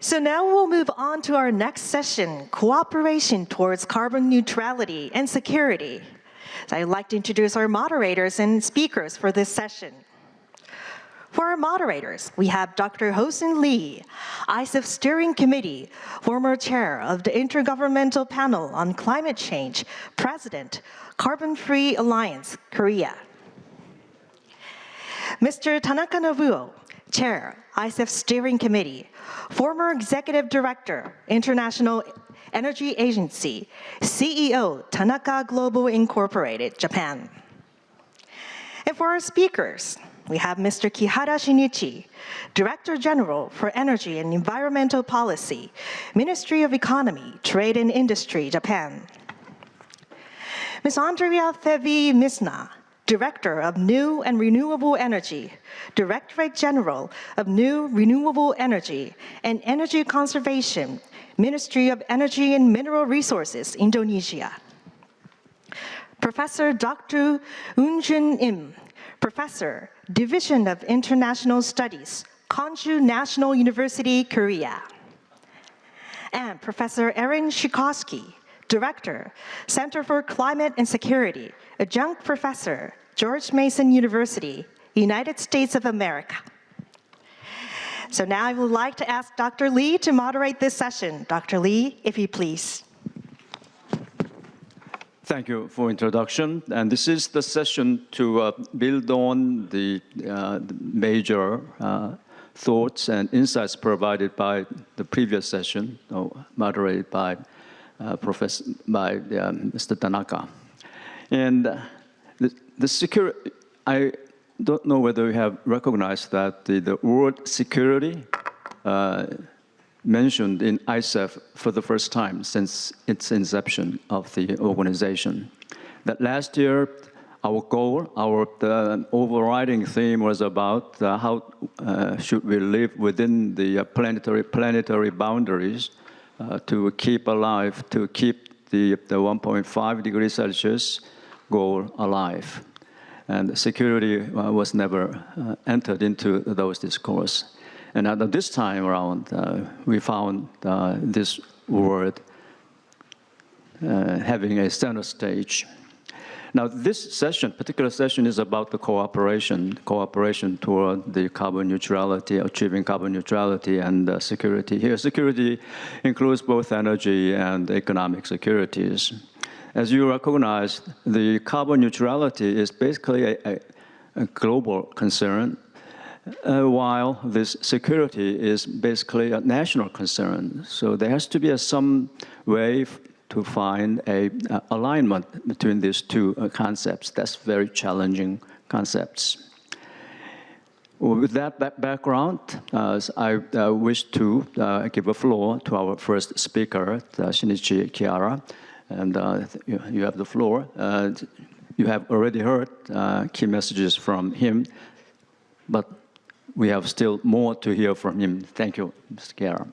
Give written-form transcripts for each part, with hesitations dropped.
So now we'll move on to our next session, Cooperation Towards Carbon Neutrality and Security. So I'd like to introduce our moderators and speakers for this session. For our moderators, we have Dr. Ho-Seung Lee, ICEF Steering Committee, former chair of the Intergovernmental Panel on Climate Change, President, Carbon Free Alliance, Korea. Mr. Tanaka Nobuo, Chair, ICEF Steering Committee, former Executive Director, International Energy Agency, CEO, Tanaka Global Incorporated, Japan. And for our speakers, we have Mr. KIHARA Shinichi, Director General for Energy and Environmental Policy, Ministry of Economy, Trade and Industry, Japan. Ms. Andriah Feby Misna, Director of New and Renewable Energy, Directorate General of New Renewable Energy and Energy Conservation, Ministry of Energy and Mineral Resources, Indonesia. Professor Dr. Eunjung, Professor, Division of International Studies, Kongju National University, Korea. And Professor Erin Sikorsky, Director, Center for Climate and Security, Adjunct Professor, George Mason University, United States of America. So now I would like to ask Dr. Lee to moderate this session. Dr. Lee, if you please. Thank you for introduction. And this is the session to build on the major thoughts and insights provided by the previous session, moderated by Mr. Tanaka. And the security, I don't know whether you have recognized that the word security mentioned in ICEF for the first time since its inception of the organization. That last year, our goal, the overriding theme was about how should we live within the planetary boundaries to keep alive, to keep the 1.5 degrees Celsius goal alive. And security was never entered into those discourse. And at this time around, we found this word having a center stage. Now, this session, particular session, is about the cooperation toward the carbon neutrality, achieving carbon neutrality and security. Here, security includes both energy and economic securities. As you recognize, the carbon neutrality is basically a global concern, while this security is basically a national concern. So there has to be some way to find an alignment between these two concepts. That's very challenging concepts. With that background, I wish to give a floor to our first speaker, Shinichi KIHARA. And you have the floor. You have already heard key messages from him, but we have still more to hear from him. Thank you, Mr. KIHARA.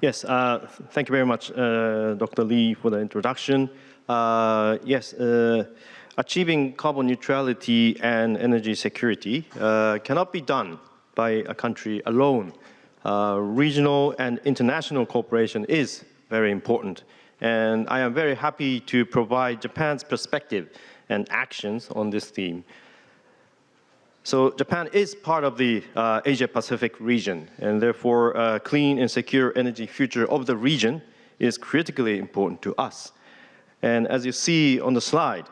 Yes, thank you very much, Dr. Lee, for the introduction. Achieving carbon neutrality and energy security cannot be done by a country alone. Regional and international cooperation is very important. And I am very happy to provide Japan's perspective and actions on this theme. So Japan is part of the Asia-Pacific region, and therefore a clean and secure energy future of the region is critically important to us. And as you see on the slide,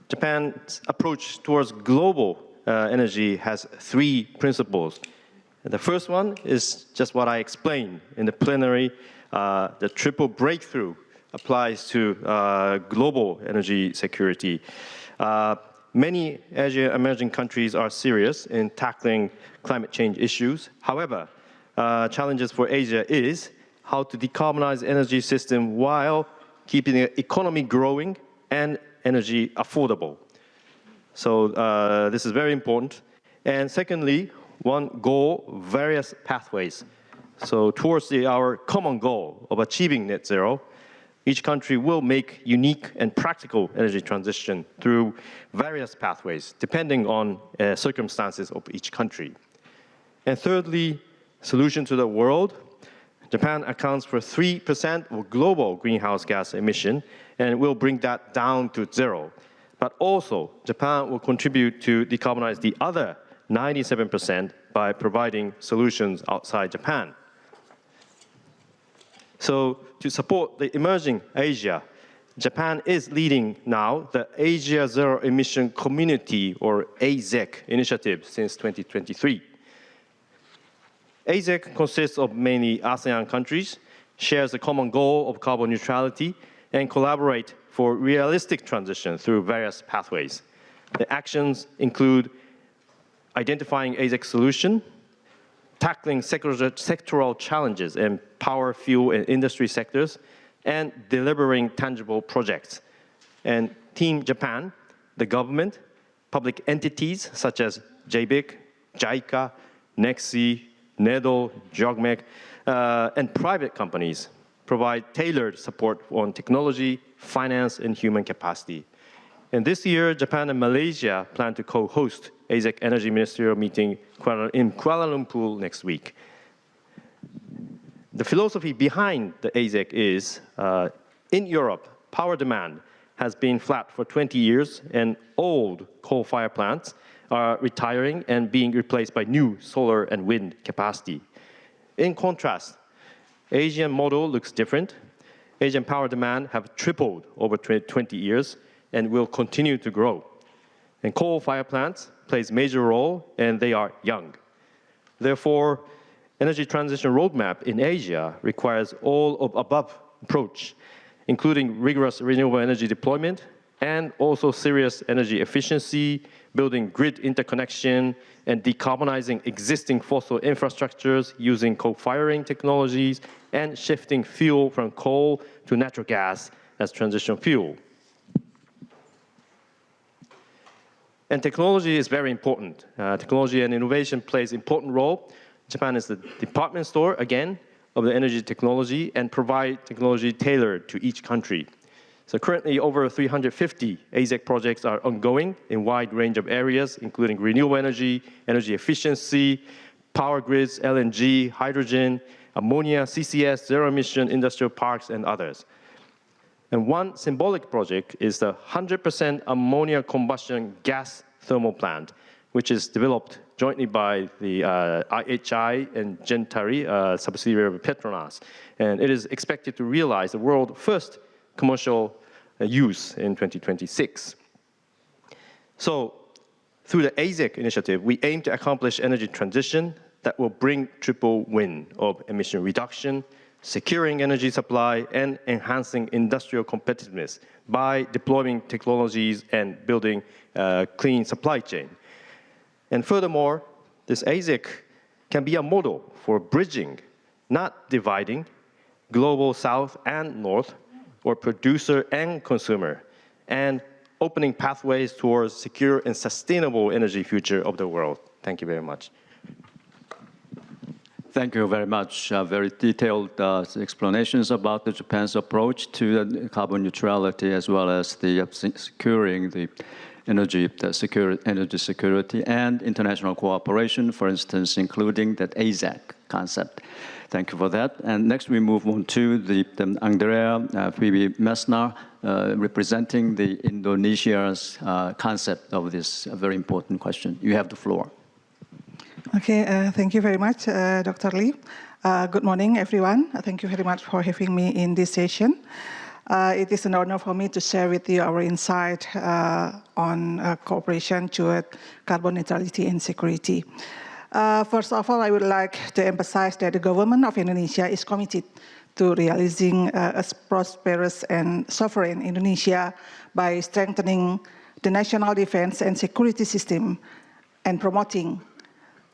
Japan's approach towards global energy has three principles. And the first one is just what I explained in the plenary. The triple breakthrough applies to global energy security. Many Asian emerging countries are serious in tackling climate change issues. However, challenges for Asia is how to decarbonize energy system while keeping the economy growing and energy affordable. So this is very important. And secondly, one goal, various pathways. So towards our common goal of achieving net zero, each country will make unique and practical energy transition through various pathways, depending on circumstances of each country. And thirdly, solution to the world. Japan accounts for 3% of global greenhouse gas emission and will bring that down to 0. But also, Japan will contribute to decarbonize the other 97% by providing solutions outside Japan. So to support the emerging Asia, Japan is leading now the Asia Zero Emission Community, or AZEC, initiative since 2023. AZEC consists of mainly ASEAN countries, shares a common goal of carbon neutrality, and collaborate for realistic transition through various pathways. The actions include identifying AZEC solution, tackling sectoral challenges in power, fuel, and industry sectors, and delivering tangible projects. And Team Japan, the government, public entities such as JBIC, JICA, NEXI, NEDO, JOGMEC, and private companies provide tailored support on technology, finance, and human capacity. And this year, Japan and Malaysia plan to co-host AZEC Energy Ministerial Meeting in Kuala Lumpur next week. The philosophy behind the AZEC is, in Europe, power demand has been flat for 20 years, and old coal-fired plants are retiring and being replaced by new solar and wind capacity. In contrast, Asian model looks different. Asian power demand have tripled over 20 years and will continue to grow. And coal-fired plants plays a major role, and they are young. Therefore, energy transition roadmap in Asia requires all of above approach, including rigorous renewable energy deployment and also serious energy efficiency, building grid interconnection, and decarbonizing existing fossil infrastructures using co-firing technologies and shifting fuel from coal to natural gas as transition fuel. And technology is very important. Technology and innovation plays an important role. Japan is the department store, again, of the energy technology and provide technology tailored to each country. So currently, over 350 AZEC projects are ongoing in a wide range of areas, including renewable energy, energy efficiency, power grids, LNG, hydrogen, ammonia, CCS, zero-emission industrial parks, and others. And one symbolic project is the 100% ammonia combustion gas thermal plant, which is developed jointly by the IHI and Gentari, subsidiary of Petronas. And it is expected to realize the world's first commercial use in 2026. So through the AZEC initiative, we aim to accomplish energy transition that will bring triple win of emission reduction, securing energy supply, and enhancing industrial competitiveness by deploying technologies and building a clean supply chain. And furthermore, this AZEC can be a model for bridging, not dividing, global south and north, or producer and consumer, and opening pathways towards secure and sustainable energy future of the world. Thank you very much. Thank you very much. Very detailed explanations about Japan's approach to carbon neutrality, as well as the securing the energy security and international cooperation, for instance, including that AZEC concept. Thank you for that. And next we move on to the Andriah, Feby Misna, representing the Indonesia's concept of this very important question. You have the floor. Okay, thank you very much, Dr. Lee. Good morning, everyone. Thank you very much for having me in this session. It is an honor for me to share with you our insight on cooperation toward carbon neutrality and security. First of all, I would like to emphasize that the government of Indonesia is committed to realizing a prosperous and sovereign Indonesia by strengthening the national defense and security system and promoting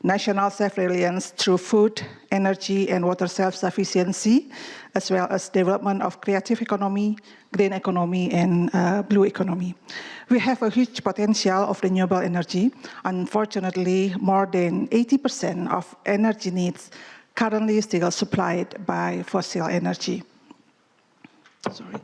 national self-reliance through food, energy, and water self-sufficiency, as well as development of creative economy, green economy, and blue economy. We have a huge potential of renewable energy. Unfortunately, more than 80% of energy needs currently still supplied by fossil energy. Sorry.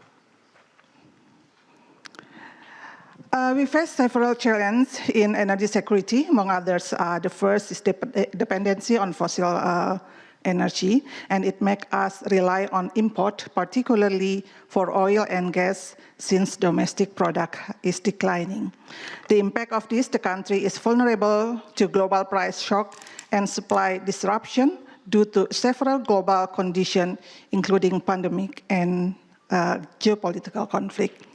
We face several challenges in energy security. Among others, the first is dependency on fossil energy, and it makes us rely on import, particularly for oil and gas, since domestic product is declining. The impact of this, the country is vulnerable to global price shock and supply disruption due to several global conditions, including pandemic and geopolitical conflict.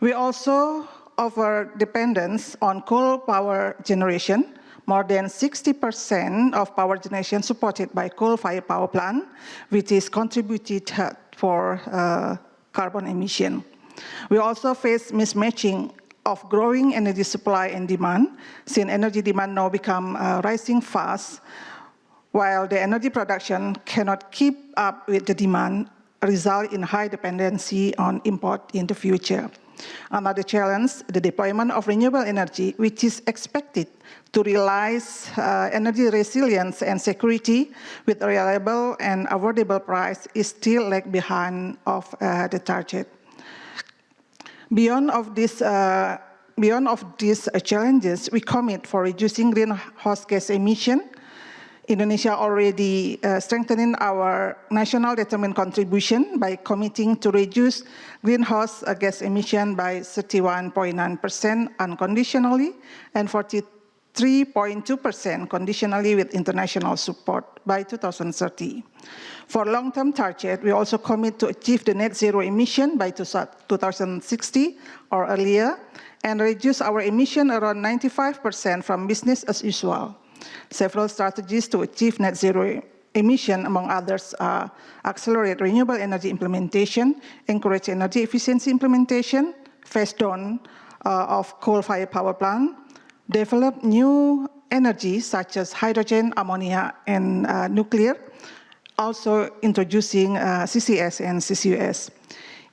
We also over-dependence on coal power generation. More than 60% of power generation supported by coal-fired power plant, which is contributed for carbon emission. We also face mismatching of growing energy supply and demand, since energy demand now become rising fast, while the energy production cannot keep up with the demand, result in high dependency on import in the future. Another challenge, the deployment of renewable energy, which is expected to realize energy resilience and security with a reliable and affordable price, is still lag behind of the target. Beyond of these challenges, we commit for reducing greenhouse gas emission. Indonesia already strengthening our national determined contribution by committing to reduce greenhouse gas emission by 31.9% unconditionally and 43.2% conditionally with international support by 2030. For long-term target, we also commit to achieve the net zero emission by 2060 or earlier and reduce our emission around 95% from business as usual. Several strategies to achieve net zero emission, among others, are accelerate renewable energy implementation, encourage energy efficiency implementation, phase down of coal-fired power plant, develop new energy such as hydrogen, ammonia, and nuclear, also introducing CCS and CCUS.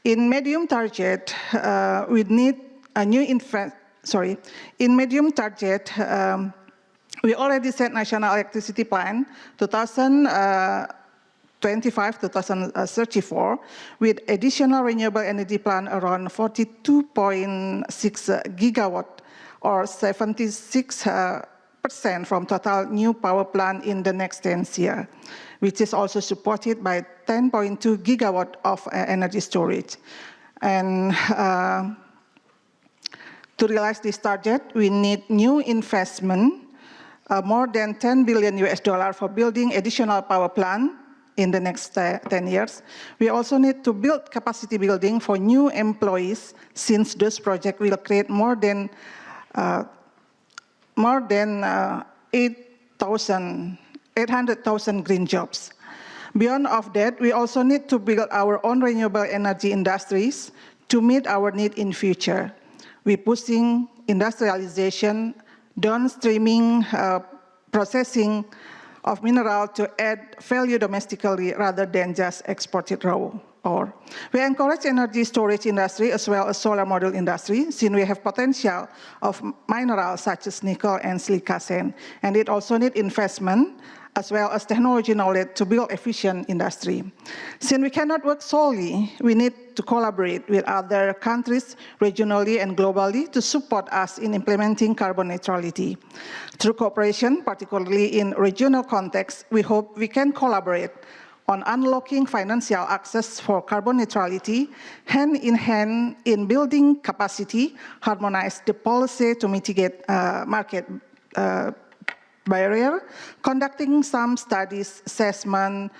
In medium target, we need a new in medium target, we already set national electricity plan 2025-2034 with additional renewable energy plan around 42.6 gigawatt or 76% from total new power plant in the next 10 years, which is also supported by 10.2 gigawatt of energy storage. And to realize this target, we need new investment, more than $10 billion for building additional power plant in the next 10 years. We also need to build capacity building for new employees, since this project will create more than 800,000 green jobs. Beyond of that, we also need to build our own renewable energy industries to meet our need in future. We're pushing industrialization, downstreaming processing of mineral to add value domestically rather than just exported raw ore. We encourage energy storage industry as well as solar module industry, since we have potential of minerals such as nickel and silica sand, and it also needs investment as well as technology knowledge to build efficient industry. Since we cannot work solely, we need to collaborate with other countries regionally and globally to support us in implementing carbon neutrality. Through cooperation, particularly in regional context, we hope we can collaborate on unlocking financial access for carbon neutrality, hand in hand in building capacity, harmonize the policy to mitigate market barrier, conducting some studies, assessment,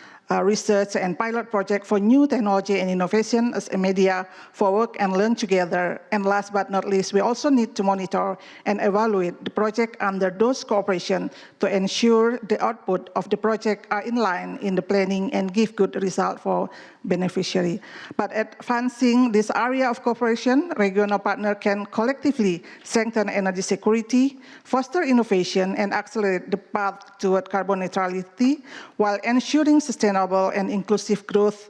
research, and pilot project for new technology and innovation as a media for work and learn together. And last but not least, we also need to monitor and evaluate the project under those cooperation to ensure the output of the project are in line in the planning and give good result for beneficiary. But advancing this area of cooperation, regional partner can collectively strengthen energy security, foster innovation, and accelerate the path toward carbon neutrality while ensuring sustainable and inclusive growth.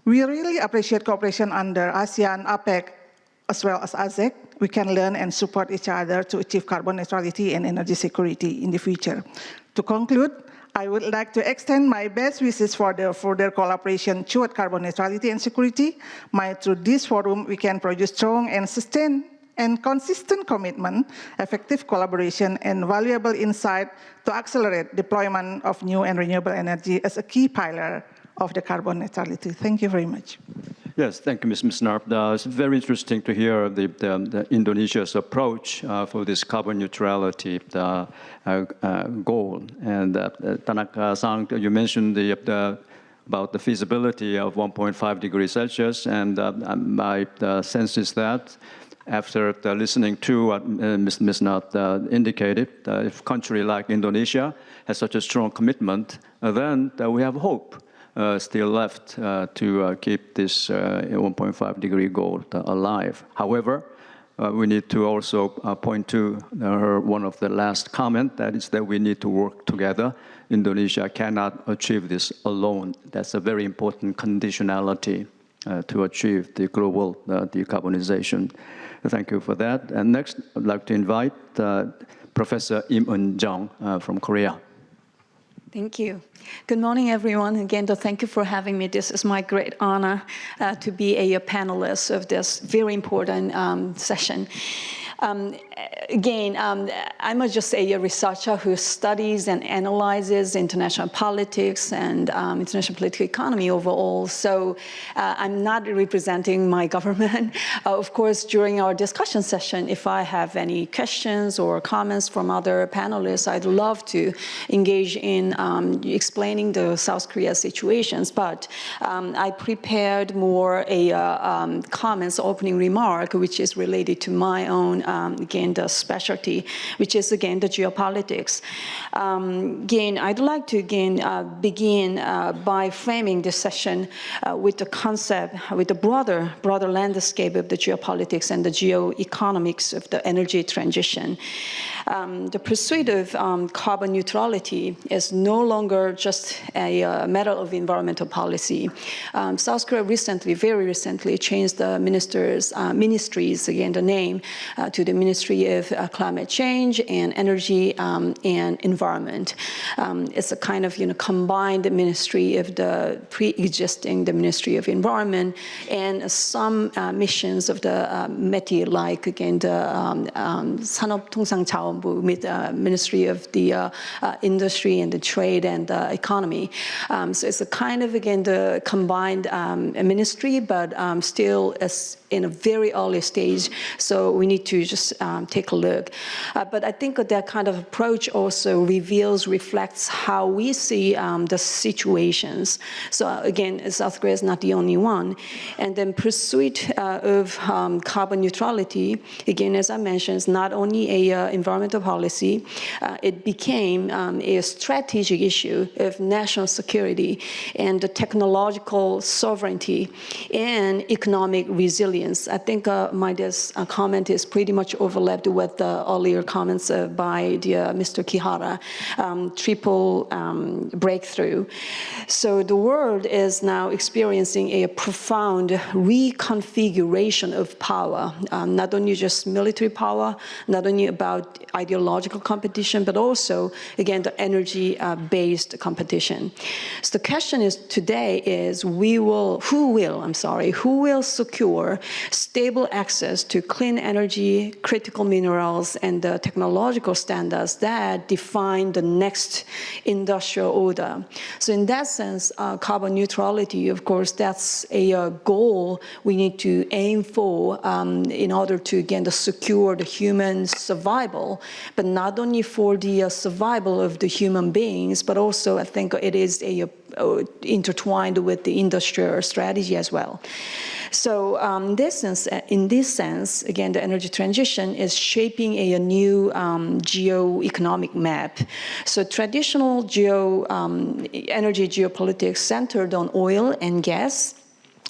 We really appreciate cooperation under ASEAN, APEC, as well as ASEC. We can learn and support each other to achieve carbon neutrality and energy security in the future. To conclude, I would like to extend my best wishes for the further collaboration toward carbon neutrality and security. Through this forum, we can produce strong and sustained and consistent commitment, effective collaboration, and valuable insight to accelerate deployment of new and renewable energy as a key pillar of the carbon neutrality. Thank you very much. Yes, thank you, Ms. Misna. It's very interesting to hear the Indonesia's approach for this carbon neutrality goal. And Tanaka-san, you mentioned about the feasibility of 1.5 degrees Celsius, and my sense is that after listening to what Ms. Misna indicated, if a country like Indonesia has such a strong commitment, then we have hope still left to keep this 1.5 degree goal alive. However, we need to also point to one of the last comment, that is that we need to work together. Indonesia cannot achieve this alone. That's a very important conditionality to achieve the global decarbonization. Thank you for that. And next, I'd like to invite Professor Eunjung from Korea. Thank you. Good morning, everyone. Again, thank you for having me. This is my great honor to be a panelist of this very important session. Again, I'm just a researcher who studies and analyzes international politics and international political economy overall. So I'm not representing my government. Of course, during our discussion session, if I have any questions or comments from other panelists, I'd love to engage in explaining the South Korea situations. But I prepared more a comments, opening remark, which is related to my own, again, the specialty, which is, again, the geopolitics. Again, I'd like to, again, begin by framing this session with the concept, with the broader landscape of the geopolitics and the geoeconomics of the energy transition. The pursuit of carbon neutrality is no longer just a matter of environmental policy. South Korea recently, very recently, changed the ministries, again, the name, to the Ministry of Climate Change and Energy and Environment. It's a kind of, combined ministry of the pre-existing, the Ministry of Environment, and some missions of the METI, like, again, the 산업통상자원부, Ministry of the Industry and the Trade and the Economy. So it's a kind of, again, the combined ministry, but still is in a very early stage. So we need to just take a look. But I think that kind of approach also reflects how we see the situations. So again, South Korea is not the only one. And then pursuit of carbon neutrality, again, as I mentioned, is not only a environmental policy, it became a strategic issue of national security and the technological sovereignty and economic resilience. I think this comment is pretty much overlapped with the earlier comments by Mr. KIHARA, triple breakthrough. So the world is now experiencing a profound reconfiguration of power, not only just military power, not only about ideological competition, but also, again, the energy-based competition. So the question is today is who will secure stable access to clean energy, critical minerals, and the technological standards that define the next industrial order. So in that sense, carbon neutrality, of course, that's a goal we need to aim for in order to, again, to secure the human survival, but not only for the survival of the human beings, but also I think it is intertwined with the industrial strategy as well. So in this sense, again, the energy transition is shaping a new geo-economic map. So traditional energy geopolitics centered on oil and gas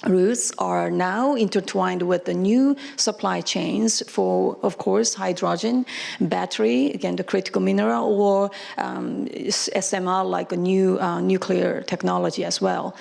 routes are now intertwined with the new supply chains for, of course, hydrogen, battery, again, the critical mineral, or SMR, like a new nuclear technology as well.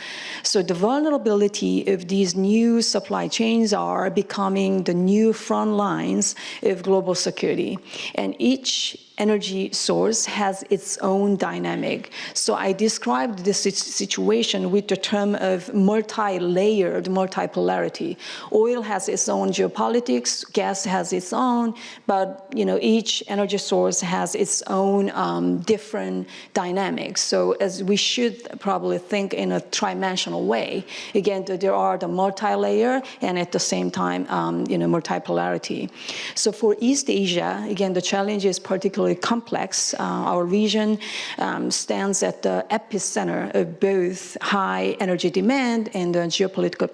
So the vulnerability of these new supply chains are becoming the new front lines of global security. And each energy source has its own dynamic. So I described this situation with the term of multi-layered multipolarity. Oil has its own geopolitics, gas has its own, but each energy source has its own different dynamics. So as we should probably think in a tridimensional way. Again, there are the multi-layer and at the same time, multipolarity. So for East Asia, again, the challenge is particularly complex. Our region stands at the epicenter of both high energy demand and geopolitical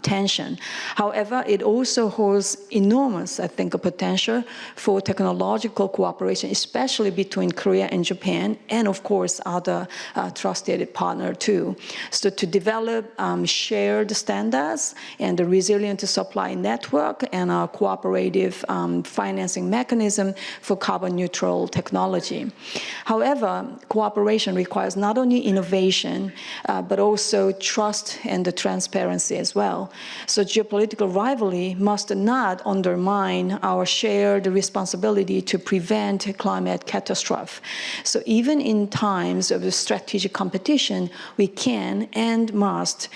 tension. However, it also holds enormous, I think, potential for technological cooperation, especially between Korea and Japan, and of course, other trusted partners too. So to develop shared standards and a resilient supply network and a cooperative financing mechanism for carbon neutral technology. However, cooperation requires not only innovation, but also trust and the transparency as well. So geopolitical rivalry must not undermine our shared responsibility to prevent climate catastrophe. So even in times of strategic competition, we can and must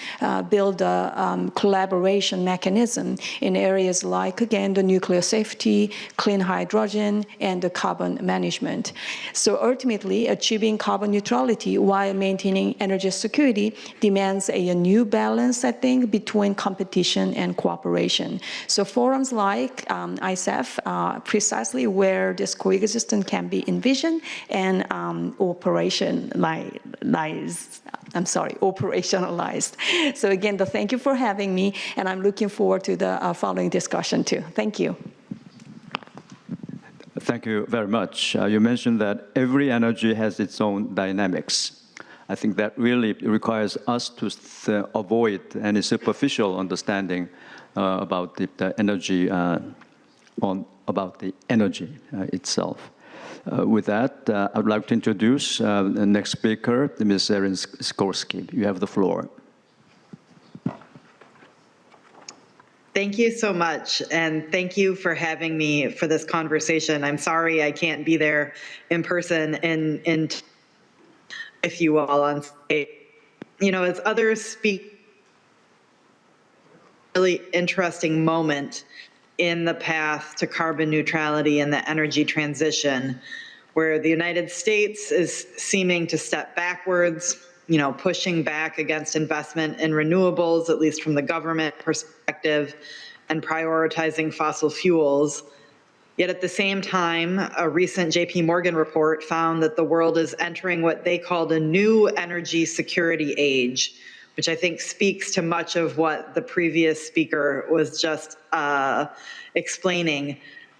build a collaboration mechanism in areas like, again, the nuclear safety, clean hydrogen, and the carbon management. So ultimately, achieving carbon neutrality while maintaining energy security demands a new balance, I think, between competition and cooperation. So forums like ICEF are precisely where this coexistence can be envisioned and operationalized. So again, thank you for having me, and I'm looking forward to the following discussion too. Thank you. Thank you very much. You mentioned that every energy has its own dynamics. I think that really requires us to avoid any superficial understanding about the energy, about the energy itself. With that, I would like to introduce the next speaker, Ms. Erin Sikorsky. You have the floor. Thank you so much, and thank you for having me for this conversation. I'm sorry I can't be there in person and with you all on stage. As others speak, really interesting moment in the path to carbon neutrality and the energy transition, where the United States is seeming to step backwards, pushing back against investment in renewables, at least from the government perspective, and prioritizing fossil fuels. Yet at the same time, a recent JP Morgan report found that the world is entering what they called a new energy security age, which I think speaks to much of what the previous speaker was just explaining,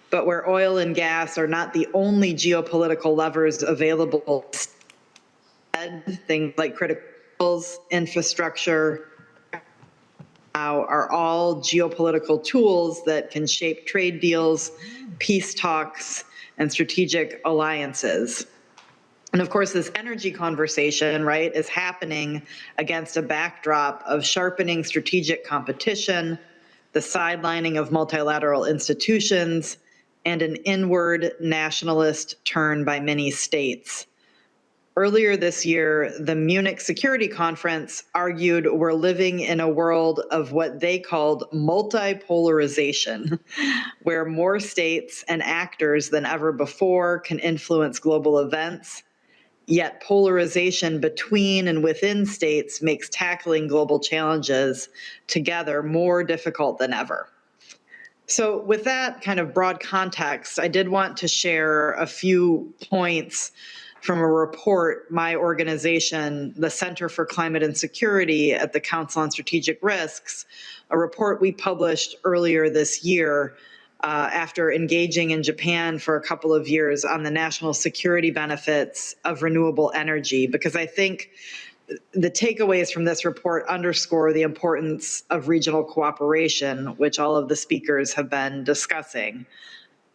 but where oil and gas are not the only geopolitical levers available. Things like criticals, infrastructure, are all geopolitical tools that can shape trade deals, peace talks, and strategic alliances. And of course, this energy conversation, right, is happening against a backdrop of sharpening strategic competition, the sidelining of multilateral institutions, and an inward nationalist turn by many states. Earlier this year, the Munich Security Conference argued we're living in a world of what they called multipolarization, where more states and actors than ever before can influence global events, yet polarization between and within states makes tackling global challenges together more difficult than ever. So with that kind of broad context, I did want to share a few points from a report my organization, the Center for Climate and Security at the Council on Strategic Risks, a report we published earlier this year after engaging in Japan for a couple of years on the national security benefits of renewable energy, because I think the takeaways from this report underscore the importance of regional cooperation, which all of the speakers have been discussing.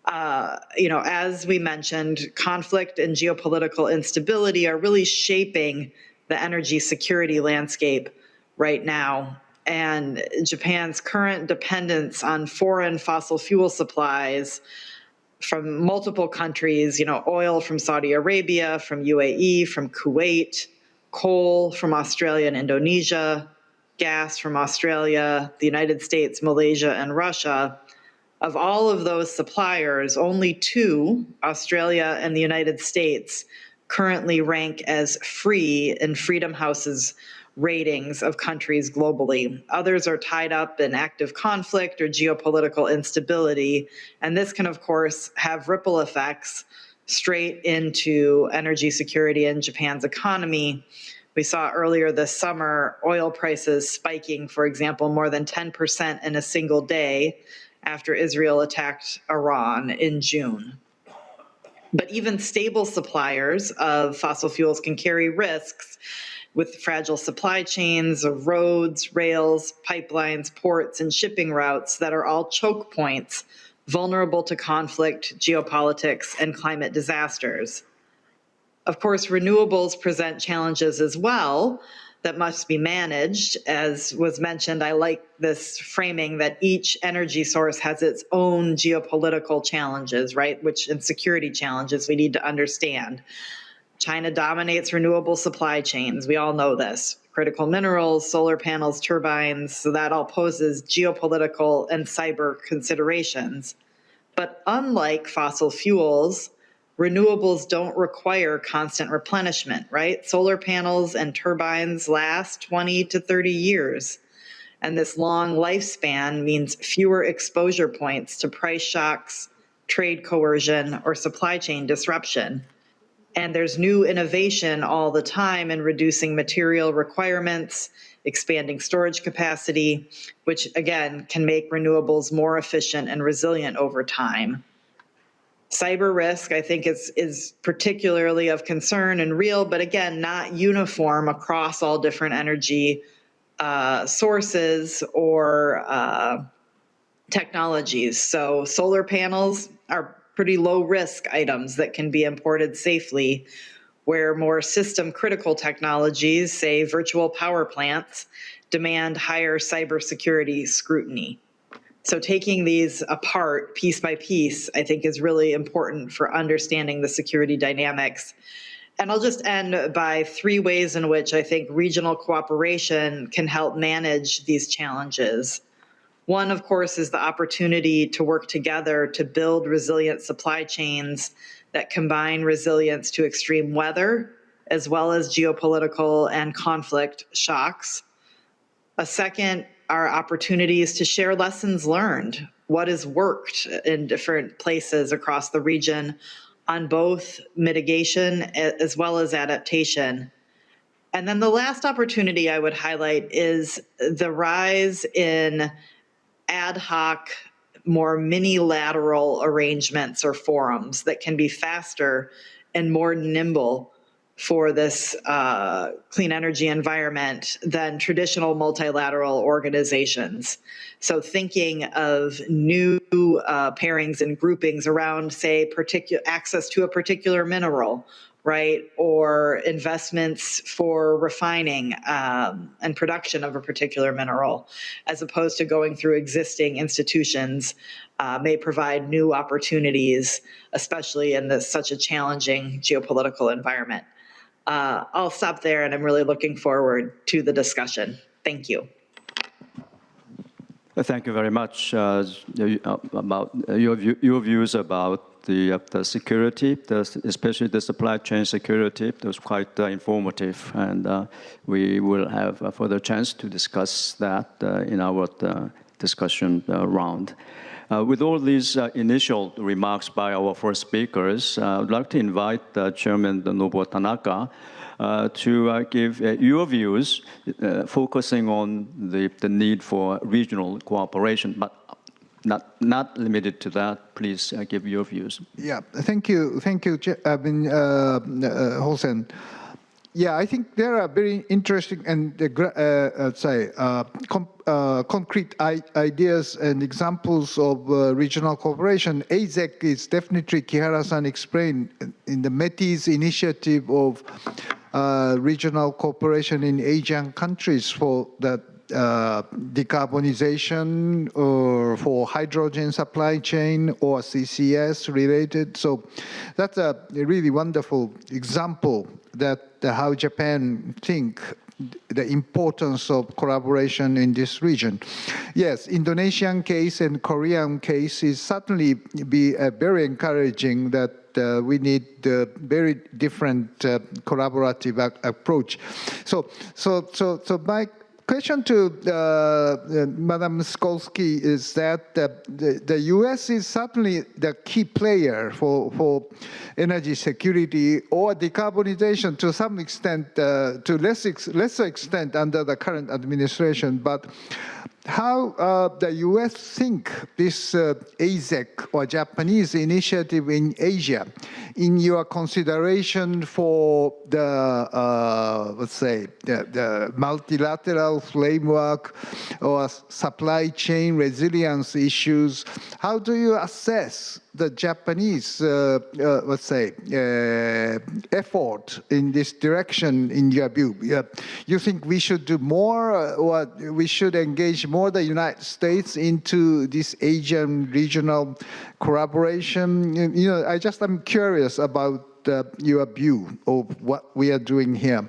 As we mentioned, conflict and geopolitical instability are really shaping the energy security landscape right now. And Japan's current dependence on foreign fossil fuel supplies from multiple countries, oil from Saudi Arabia, from UAE, from Kuwait, coal from Australia and Indonesia, gas from Australia, the United States, Malaysia, and Russia. Of all of those suppliers, only 2, Australia and the United States, currently rank as free in Freedom House's ratings of countries globally. Others are tied up in active conflict or geopolitical instability, and this can, of course, have ripple effects straight into energy security in Japan's economy. We saw earlier this summer oil prices spiking, for example, more than 10% in a single day after Israel attacked Iran in June. But even stable suppliers of fossil fuels can carry risks with fragile supply chains of roads, rails, pipelines, ports, and shipping routes that are all choke points, vulnerable to conflict, geopolitics, and climate disasters. Of course, renewables present challenges as well that must be managed. As was mentioned, I like this framing that each energy source has its own geopolitical challenges, right? And security challenges we need to understand. China dominates renewable supply chains. We all know this. Critical minerals, solar panels, turbines, so that all poses geopolitical and cyber considerations. But unlike fossil fuels, renewables don't require constant replenishment, right? Solar panels and turbines last 20 to 30 years. And this long lifespan means fewer exposure points to price shocks, trade coercion, or supply chain disruption. And there's new innovation all the time in reducing material requirements, expanding storage capacity, which again can make renewables more efficient and resilient over time. Cyber risk, I think, is particularly of concern and real, but again, not uniform across all different energy sources or technologies. So solar panels are pretty low risk items that can be imported safely, where more system critical technologies, say virtual power plants, demand higher cybersecurity scrutiny. So taking these apart piece by piece, I think, is really important for understanding the security dynamics. And I'll just end by 3 ways in which I think regional cooperation can help manage these challenges. One, of course, is the opportunity to work together to build resilient supply chains that combine resilience to extreme weather, as well as geopolitical and conflict shocks. A second are opportunities to share lessons learned, what has worked in different places across the region on both mitigation as well as adaptation. And then the last opportunity I would highlight is the rise in ad hoc, more mini-lateral arrangements or forums that can be faster and more nimble for this clean energy environment than traditional multilateral organizations. So thinking of new pairings and groupings around, say, access to a particular mineral, right, or investments for refining and production of a particular mineral, as opposed to going through existing institutions, may provide new opportunities, especially in such a challenging geopolitical environment. I'll stop there, and I'm really looking forward to the discussion. Thank you. Thank you very much about your views about the security, especially the supply chain security. That was quite informative, and we will have a further chance to discuss that in our discussion round. With all these initial remarks by our first speakers, I would like to invite Chairman Nobuo Tanaka to give your views, focusing on the need for regional cooperation, but not limited to that. Please give your views. Yeah, thank you, Hosen. Yeah, I think there are very interesting and concrete ideas and examples of regional cooperation. AZEC is definitely, Kihara-san explained, in the METI's initiative of regional cooperation in Asian countries for that decarbonization or for hydrogen supply chain or CCS related. So that's a really wonderful example that how Japan think the importance of collaboration in this region. Yes, Indonesian case and Korean case is certainly be very encouraging that we need a very different collaborative approach. So my question to Madam Sikorsky is that the U.S. is certainly the key player for energy security or decarbonization to some extent, to lesser extent under the current administration. But how the U.S. think this ASEC or Japanese initiative in Asia, in your consideration for the, let's say, the multilateral framework or supply chain resilience issues, how do you assess the Japanese, let's say, effort in this direction in your view? You think we should do more or we should engage more the United States into this Asian regional collaboration? You know, I'm curious about your view of what we are doing here.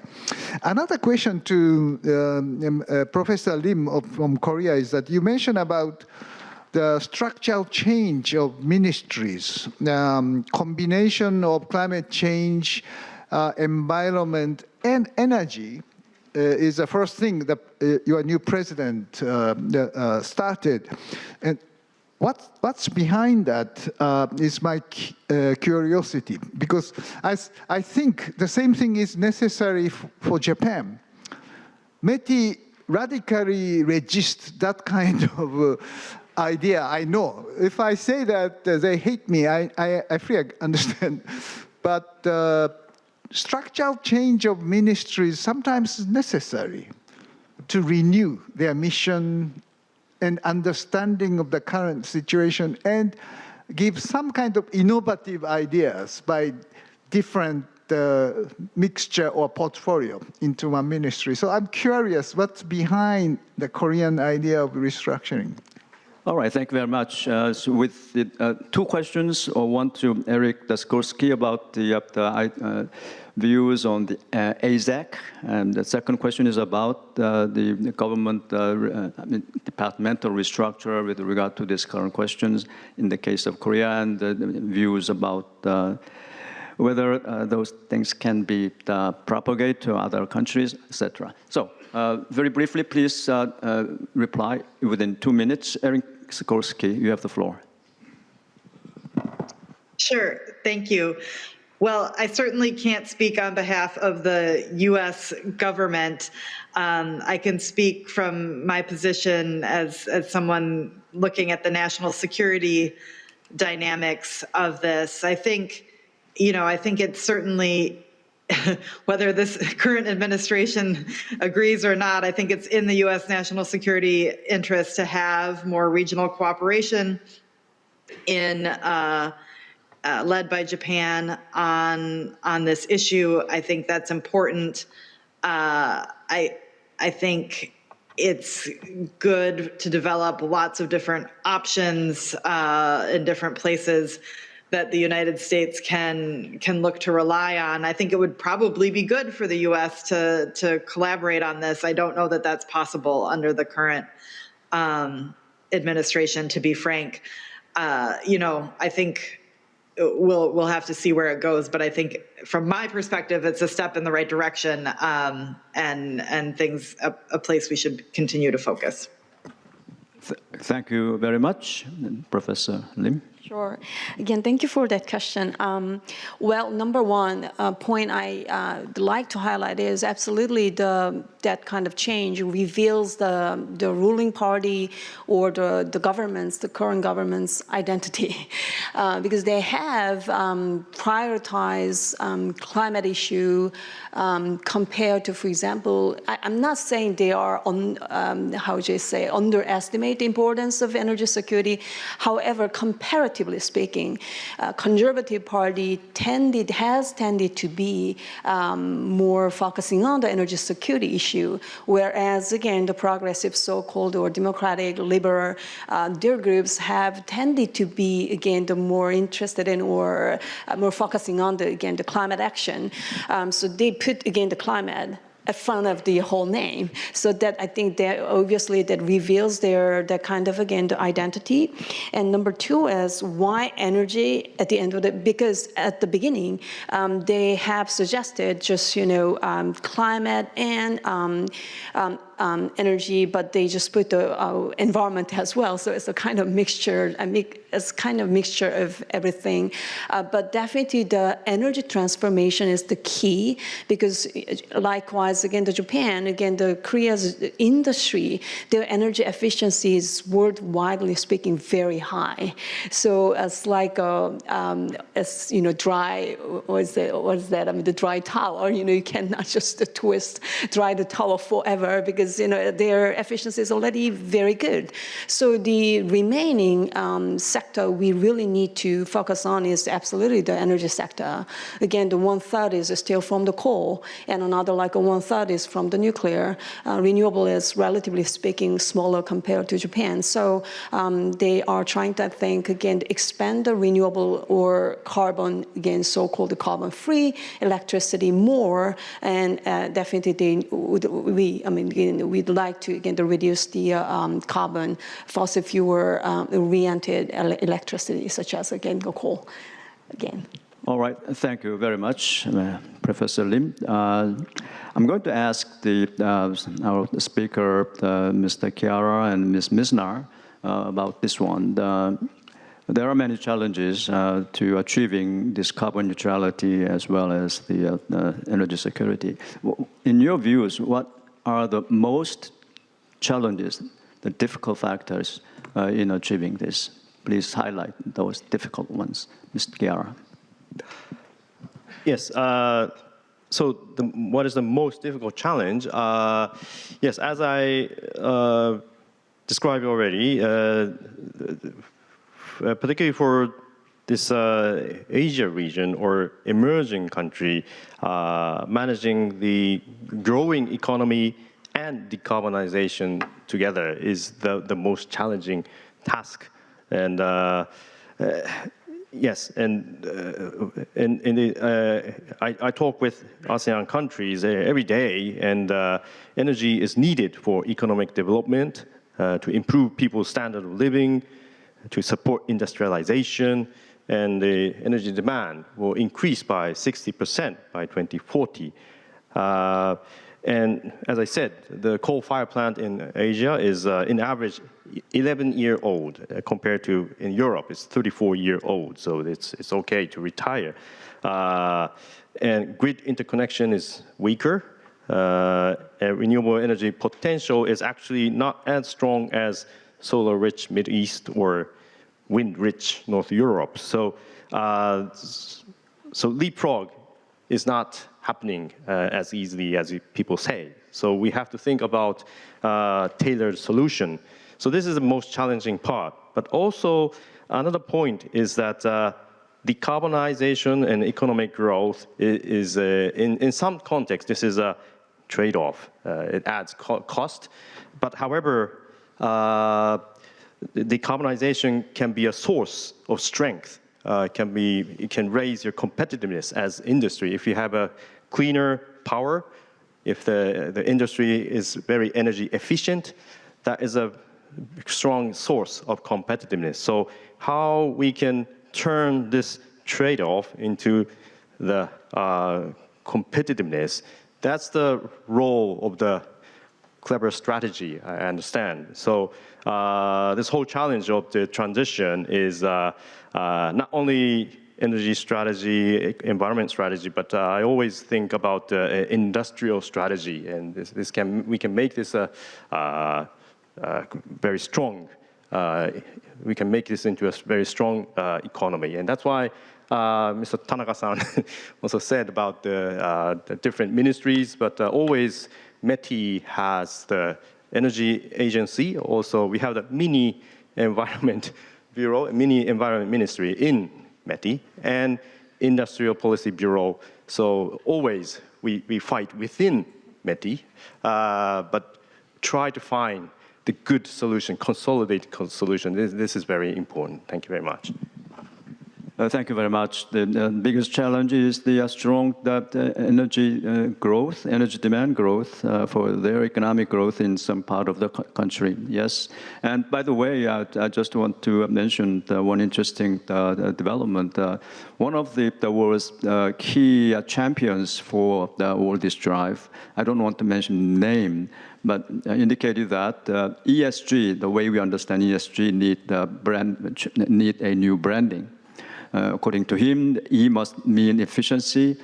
Another question to Professor Lim from Korea is that you mentioned about the structural change of ministries, combination of climate change, environment, and energy is the first thing that your new president started. And what's behind that is my curiosity, because I think the same thing is necessary for Japan. METI radically resist that kind of idea, I know. If I say that they hate me, I fully understand. But structural change of ministries sometimes is necessary to renew their mission and understanding of the current situation and give some kind of innovative ideas by different mixture or portfolio into one ministry. So I'm curious what's behind the Korean idea of restructuring. All right, thank you very much. So with the, two questions, or one to Eric Sikorsky about the views on the ASEC, and the second question is about the government departmental restructure with regard to these current questions in the case of Korea, and the views about whether those things can be propagated to other countries, etc. So very briefly, please reply within 2 minutes. Erin Sikorsky, you have the floor. Sure, thank you. Well, I certainly can't speak on behalf of the U.S. government. I can speak from my position as someone looking at the national security dynamics of this. I think, I think it's certainly, whether this current administration agrees or not, I think it's in the U.S. national security interest to have more regional cooperation in led by Japan on this issue. I think that's important. I think it's good to develop lots of different options in different places that the United States can look to rely on. I think it would probably be good for the U.S. to collaborate on this. I don't know that that's possible under the current administration, to be frank. I think we'll have to see where it goes, but I think from my perspective, it's a step in the right direction, and things a place we should continue to focus. Thank you very much, Professor Lim. Sure. Again, thank you for that question. Well, number one point I'd like to highlight is absolutely that kind of change reveals the ruling party or the government's, the current government's identity, because they have prioritized climate issue compared to, for example, I'm not saying they are how would you say, underestimate the importance of energy security. However, comparatively, relatively speaking. Conservative Party has tended to be more focusing on the energy security issue, whereas again the progressive so-called or democratic liberal their groups have tended to be again the more interested in or more focusing on the climate action. So they put again the climate at front of the whole name. So that I think that obviously that reveals their kind of again the identity. And number two is why energy at the end of it, because at the beginning they have suggested just climate and energy, but they just put the environment as well. So it's a kind of mixture. It's kind of mixture of everything. But definitely the energy transformation is the key, because likewise, again, the Japan, again, the Korea's industry, their energy efficiency is worldwide speaking very high. So it's like dry, what is that? I mean, the dry towel. You cannot just dry the towel forever, because their efficiency is already very good. So the remaining sector we really need to focus on is absolutely the energy sector. Again, the 1/3 is still from the coal, and another like a 1/3 is from the nuclear. Renewable is relatively speaking smaller compared to Japan. So they are trying to think again expand the renewable or carbon, again so-called carbon-free electricity more, and definitely we'd like to again to reduce the carbon fossil fuel oriented electricity, such as again the coal. Again. All right, thank you very much, Professor Lim. I'm going to ask our speaker, Mr. KIHARA and Ms. Misna, about this one. There are many challenges to achieving this carbon neutrality as well as the energy security. In your views, what are the most challenges, the difficult factors in achieving this? Please highlight those difficult ones, Mr. KIHARA. Yes. So what is the most difficult challenge? Yes, as I described already, particularly for this Asia region or emerging country, managing the growing economy and decarbonization together is the most challenging task. And yes, and I talk with ASEAN countries every day, and energy is needed for economic development, to improve people's standard of living, to support industrialization, and the energy demand will increase by 60% by 2040. And as I said, the coal-fired plant in Asia is, in average, 11-year-old compared to in Europe, it's 34-year-old. So it's okay to retire. And grid interconnection is weaker. And renewable energy potential is actually not as strong as solar-rich Middle East or wind-rich North Europe. So, so leapfrog is not happening as easily as people say. So we have to think about tailored solution. So this is the most challenging part. But also another point is that decarbonization and economic growth is in some context, this is a trade-off. It adds cost. But however, decarbonization can be a source of strength. It can raise your competitiveness as industry. If you have a cleaner power, if the industry is very energy efficient, that is a strong source of competitiveness. So how we can turn this trade-off into the competitiveness, that's the role of the clever strategy, I understand. So this whole challenge of the transition is not only energy strategy, environment strategy, but I always think about industrial strategy, and we can make this a very strong. We can make this into a very strong economy, and that's why Mr. Tanaka-san also said about the different ministries, but always METI has the energy agency. Also, we have the mini environment Bureau, a mini environment ministry in METI, and Industrial Policy Bureau. So always we fight within METI, but try to find the good solution, consolidated solution. This is very important. Thank you very much. Thank you very much. The biggest challenge is the strong energy growth, energy demand growth for their economic growth in some part of the country. Yes. And by the way, I just want to mention one interesting development. One of the world's key champions for all this drive, I don't want to mention name, but indicated that ESG, the way we understand ESG, need a new branding. According to him, E must mean efficiency,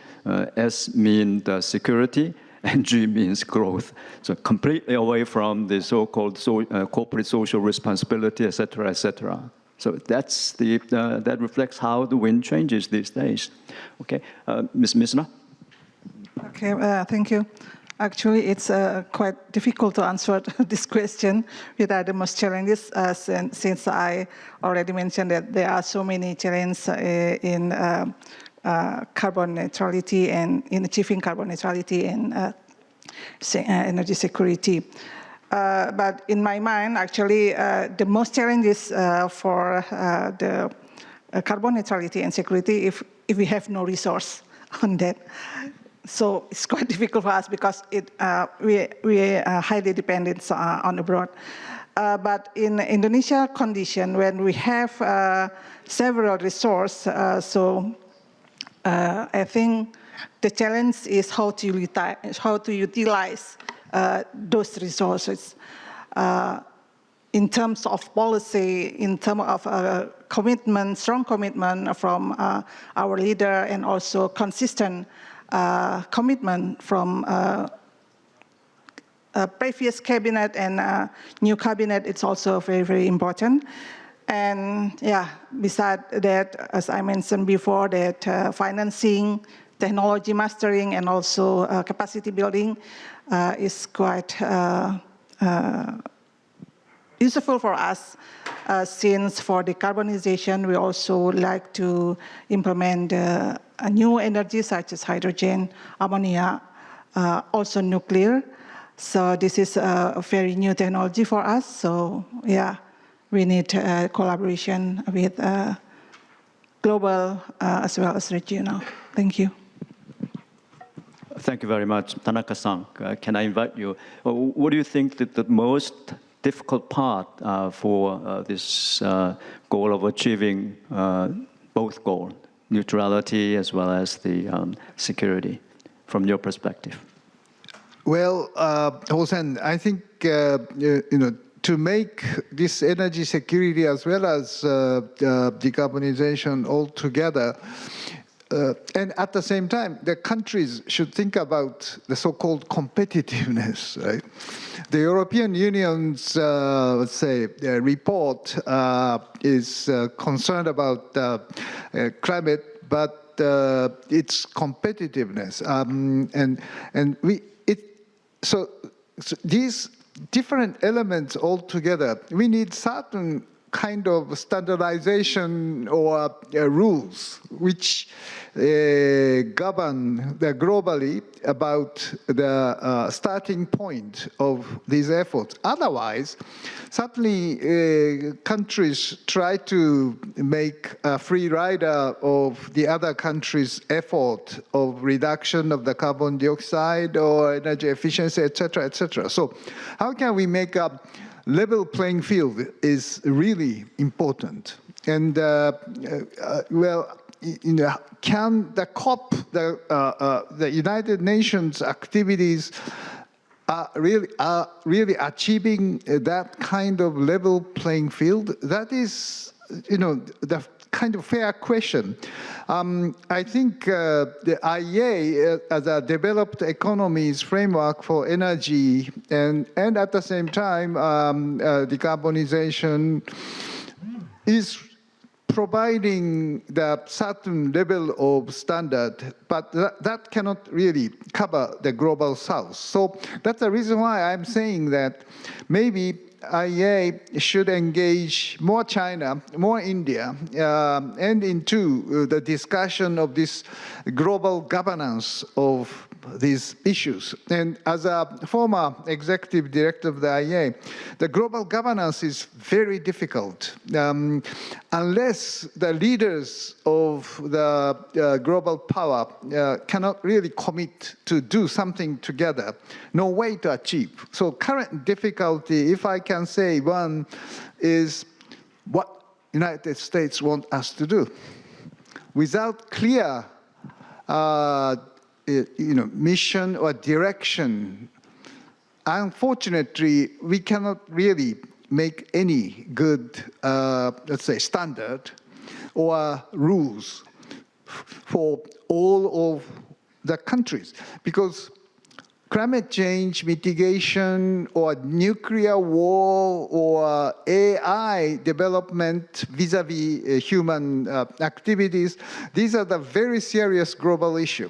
S means security, and G means growth. So completely away from the so-called corporate social responsibility, et cetera, et cetera. So that's that reflects how the wind changes these days. Okay, Ms. Misna? Okay, thank you. Actually, it's quite difficult to answer this question without the most challenges, since I already mentioned that there are so many challenges in carbon neutrality and in achieving carbon neutrality and energy security. But in my mind, actually, the most challenges for the carbon neutrality and security if we have no resource on that. So it's quite difficult for us because we are highly dependent on abroad. But in Indonesia condition, when we have several resources, I think the challenge is how to utilize those resources in terms of policy, in terms of commitment, strong commitment from our leader, and also consistent commitment from previous cabinet and new cabinet. It's also very, very important. And yeah, besides that, as I mentioned before, that financing, technology mastering, and also capacity building is quite useful for us, since for decarbonization, we also like to implement a new energy such as hydrogen, ammonia, also nuclear. So this is a very new technology for us. So yeah, we need collaboration with global as well as regional. Thank you. Thank you very much. Tanaka-san, can I invite you? What do you think that the most difficult part for this goal of achieving both goals, neutrality as well as the security, from your perspective? Well, Hosen, I think to make this energy security as well as decarbonization all together, and at the same time, the countries should think about the so-called competitiveness, right? The European Union's, let's say, report is concerned about climate, but its competitiveness, so these different elements all together, we need certain kind of standardization or rules which govern globally about the starting point of these efforts. Otherwise, certainly countries try to make a free rider of the other countries' effort of reduction of the carbon dioxide or energy efficiency, etc., etc. So how can we make a level playing field is really important. And well, can the COP, the United Nations activities are really achieving that kind of level playing field? That is, the kind of fair question. I think the IEA, as a developed economies framework for energy, and at the same time, decarbonization, is providing the certain level of standard, but that cannot really cover the global south. So that's the reason why I'm saying that maybe IEA should engage more China, more India, and into the discussion of this global governance of these issues. And as a former executive director of the IEA, the global governance is very difficult. Unless the leaders of the global power cannot really commit to do something together, no way to achieve. So current difficulty, if I can say one, is what United States want us to do. Without clear mission or direction, unfortunately, we cannot really make any good, let's say, standard or rules for all of the countries. Because climate change mitigation or nuclear war or AI development vis-a-vis human activities, these are the very serious global issues.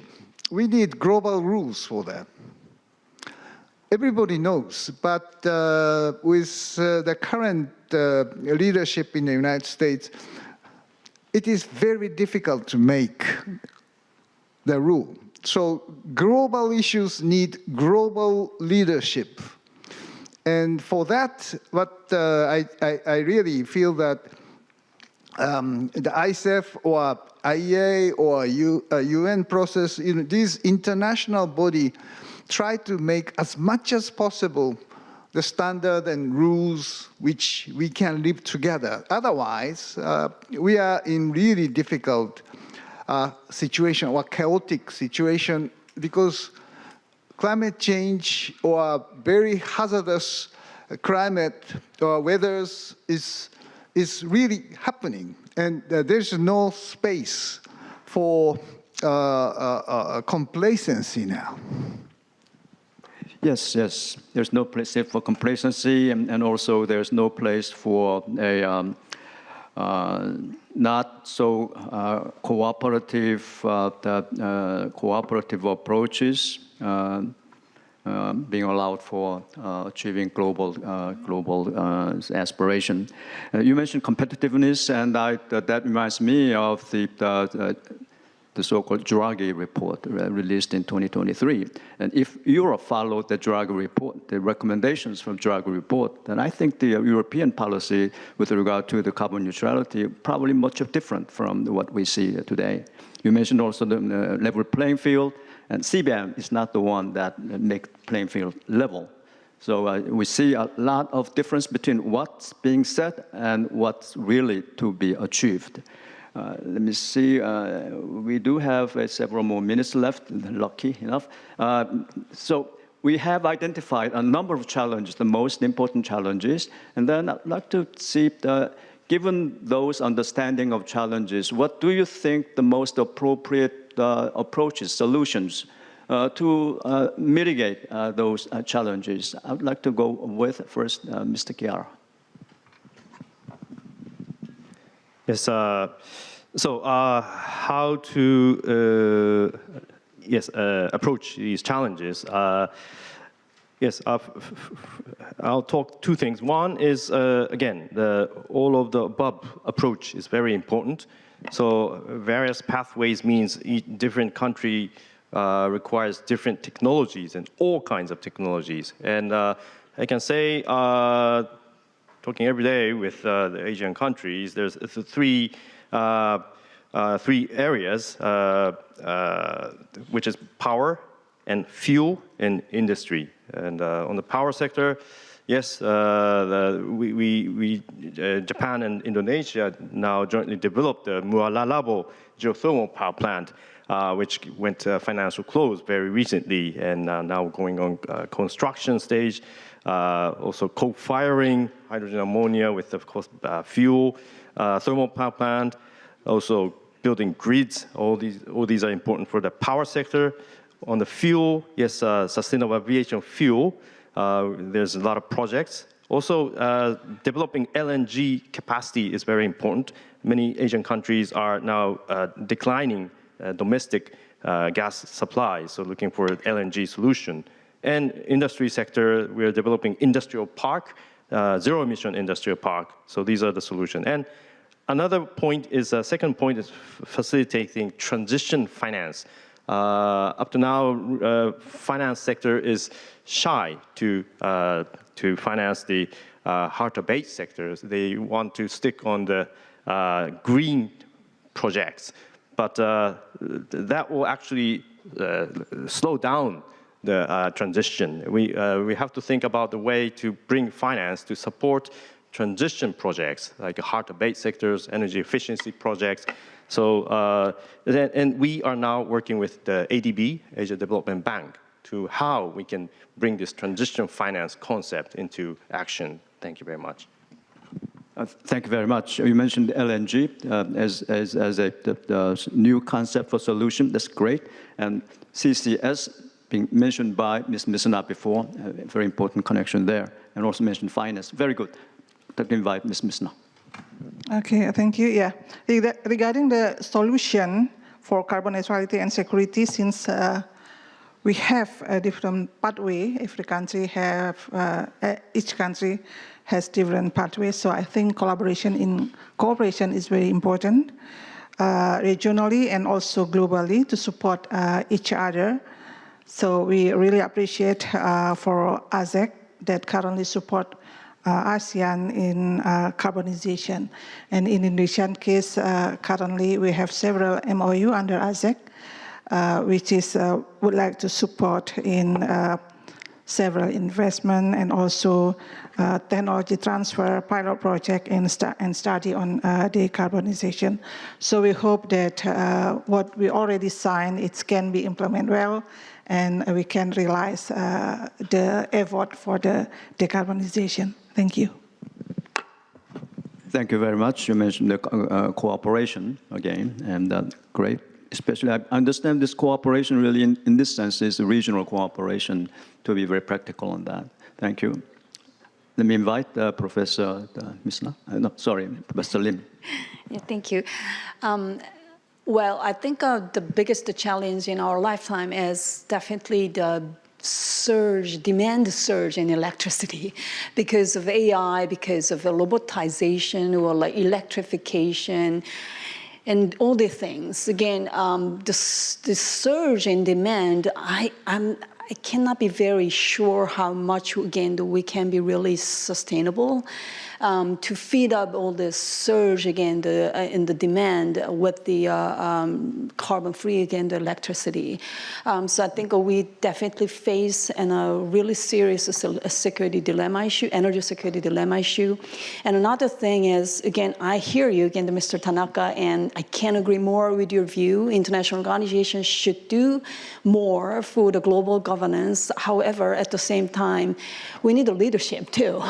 We need global rules for that. Everybody knows, but with the current leadership in the United States, it is very difficult to make the rule. So global issues need global leadership. And for that, what I really feel that the ICEF or IEA or UN process, these international body try to make as much as possible the standard and rules which we can live together. Otherwise, we are in really difficult situation or chaotic situation, because climate change or very hazardous climate or weather is really happening, and there's no space for complacency now. Yes, yes. There's no place for complacency, and also there's no place for a not so cooperative approaches being allowed for achieving global aspiration. You mentioned competitiveness, and that reminds me of the so-called Draghi report released in 2023. And if Europe followed the Draghi report, the recommendations from Draghi report, then I think the European policy with regard to the carbon neutrality probably much different from what we see today. You mentioned also the level playing field, and CBAM is not the one that makes playing field level. So we see a lot of difference between what's being said and what's really to be achieved. Let me see, we do have several more minutes left, lucky enough. So we have identified a number of challenges, the most important challenges, and then I'd like to see, given those understanding of challenges, what do you think the most appropriate approaches, solutions to mitigate those challenges? I would like to go with first Mr. KIHARA. Yes, so how to approach these challenges? Yes, I'll talk two things. One is, again, all of the above approach is very important. So various pathways means different country requires different technologies and all kinds of technologies. And I can say, talking every day with the Asian countries, there's three areas, which is power and fuel and industry. And on the power sector, yes, Japan and Indonesia now jointly developed the Neutrality geothermal power plant, which went to financial close very recently, and now going on construction stage. Also co-firing hydrogen ammonia with, of course, fuel, thermal power plant, also building grids. All these are important for the power sector. On the fuel, yes, sustainable aviation fuel, there's a lot of projects. Also, developing LNG capacity is very important. Many Asian countries are now declining domestic gas supply, so looking for an LNG solution. And industry sector, we're developing industrial park zero-emission industrial park. So these are the solutions. And another point is, second point is facilitating transition finance. Up to now, finance sector is shy to finance the hard-to-abate sectors. They want to stick on the green projects, but that will actually slow down the transition. We have to think about the way to bring finance to support transition projects like hard-to-abate sectors, energy efficiency projects. So, and we are now working with the ADB, Asia Development Bank, to how we can bring this transition finance concept into action. Thank you very much. Thank you very much. You mentioned LNG as a new concept for solution. That's great. And CCS being mentioned by Ms. Misna before, a very important connection there, and also mentioned finance. Very good. I'd like to invite Ms. Misna. Okay, thank you. Yeah, regarding the solution for carbon neutrality and security, since we have a different pathway, every country have, each country has different pathways. So I think cooperation is very important, regionally and also globally, to support each other. So we really appreciate for ASEC that currently support ASEAN in carbonization. And in Indonesian case, currently we have several MOU under ASEC, which is would like to support in several investment and also technology transfer, pilot project, and study on decarbonization. So we hope that what we already signed, it can be implemented well, and we can realize the effort for the decarbonization. Thank you. Thank you very much. You mentioned the cooperation again, and great. Especially, I understand this cooperation really in this sense is regional cooperation, to be very practical on that. Thank you. Let me invite Professor Misna. No, sorry, Professor Lim. Yeah, thank you. Well, I think the biggest challenge in our lifetime is definitely the demand surge in electricity because of AI, because of robotization or like electrification, and all the things. Again, this surge in demand, I cannot be very sure how much, again, we can be really sustainable to feed up all this surge, again, in the demand with the carbon-free, again, the electricity. So I think we definitely face a really serious security dilemma issue, energy security dilemma issue. And another thing is, again, I hear you, again, Mr. Tanaka, and I can't agree more with your view. International organizations should do more for the global governance. However, at the same time, we need a leadership too.